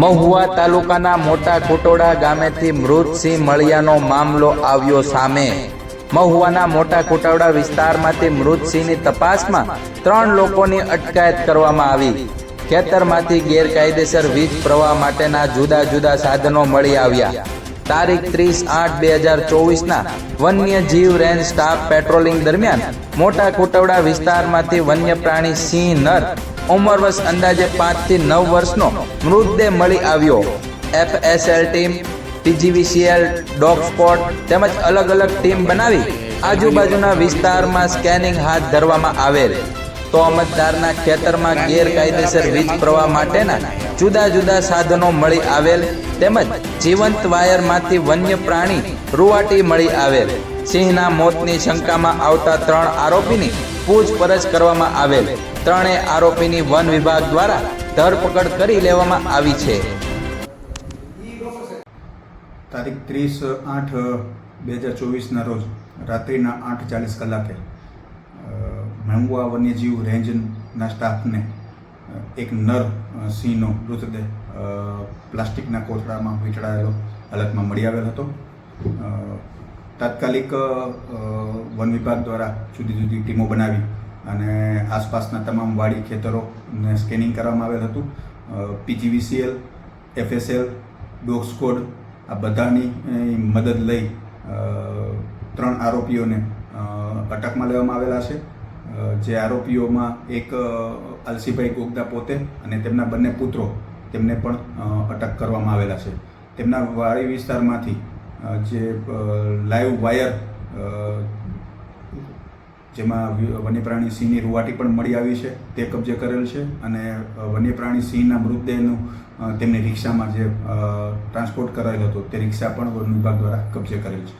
મહુવા તાલુકાના મોટા કુટોડા ગામેથી મૃત સિંહ મળ્યાનો મામલો આવ્યો સામે। મહુવાના મોટા કુટોડા વિસ્તારમાંથી મૃત સિંહની તપાસમાં 3 લોકોની અટકાયત કરવામાં આવી। ખેતરમાંથી ગેરકાયદેસર વીજ પ્રવાહ માટેના જુદા જુદા સાધનો મળી આવ્યા। તારીખ 30/8/2024ના વન્ય જીવ રેન્જ સ્ટાફ પેટ્રોલિંગ દરમિયાન મોટા કુટોડા વિસ્તારમાંથી વન્ય પ્રાણી સિંહ નર ઉંમર વર્ષ અંદાજે 5 થી 9 વર્ષનો મૃતદેહ મળી આવ્યો। FSL team, PGVCL, dog squad તેમજ અલગ અલગ ટીમ બનાવી આજુબાજુના વિસ્તારમાં સ્કેનિંગ હાથ ધરવામાં આવેલ। તો અમતદારના ખેતરમાં ગેરકાયદેસર વીજ પ્રવાહ માટેના જુદા જુદા સાધનો મળી આવેલ તેમજ જીવંત વાયરમાંથી વન્ય પ્રાણી રૂવાટી મળી આવેલ। સિંહના મોતની શંકામાં આવતા 3 આરોપીની પૂછપરછ કરવામાં આવેલ। 3 આરોપીની વન વિભાગ દ્વારા ધરપકડ કરી લેવામાં આવી છે। તારીખ 30/8/2024ના રોજ રાત્રિના 8:40 કલાકે મહુવા વન્યજીવ રેન્જના સ્ટાફને એક નર સિંહનો મૃતદેહ પ્લાસ્ટિકના કોથળામાં વીંટળાયેલો હાલતમાં મળી આવેલ હતો। તાત્કાલિક વન વિભાગ દ્વારા જુદી જુદી ટીમો બનાવી અને આસપાસના તમામ વાડી ખેતરોને સ્કેનિંગ કરવામાં આવેલ હતું। PGVCL, FSL, ડોગ સ્ક્વોડ આ બધાની મદદ લઈ 3 આરોપીઓને અટકમાં લેવામાં આવેલા છે। જે આરોપીઓમાં એક અલસીભાઈ ગોગદા પોતે અને તેમના બંને પુત્રો તેમને પણ અટક કરવામાં આવેલા છે। તેમના વાડી વિસ્તારમાંથી જે લાઈવ વાયર જેમાં વન્યપ્રાણી સિંહની રૂવાટી પણ મળી આવી છે તે કબજે કરેલ છે અને વન્યપ્રાણી સિંહના મૃતદેહનું તેમની રિક્ષામાં જે ટ્રાન્સપોર્ટ કરાયેલો હતો તે રિક્ષા પણ વન વિભાગ દ્વારા કબજે કરેલ છે।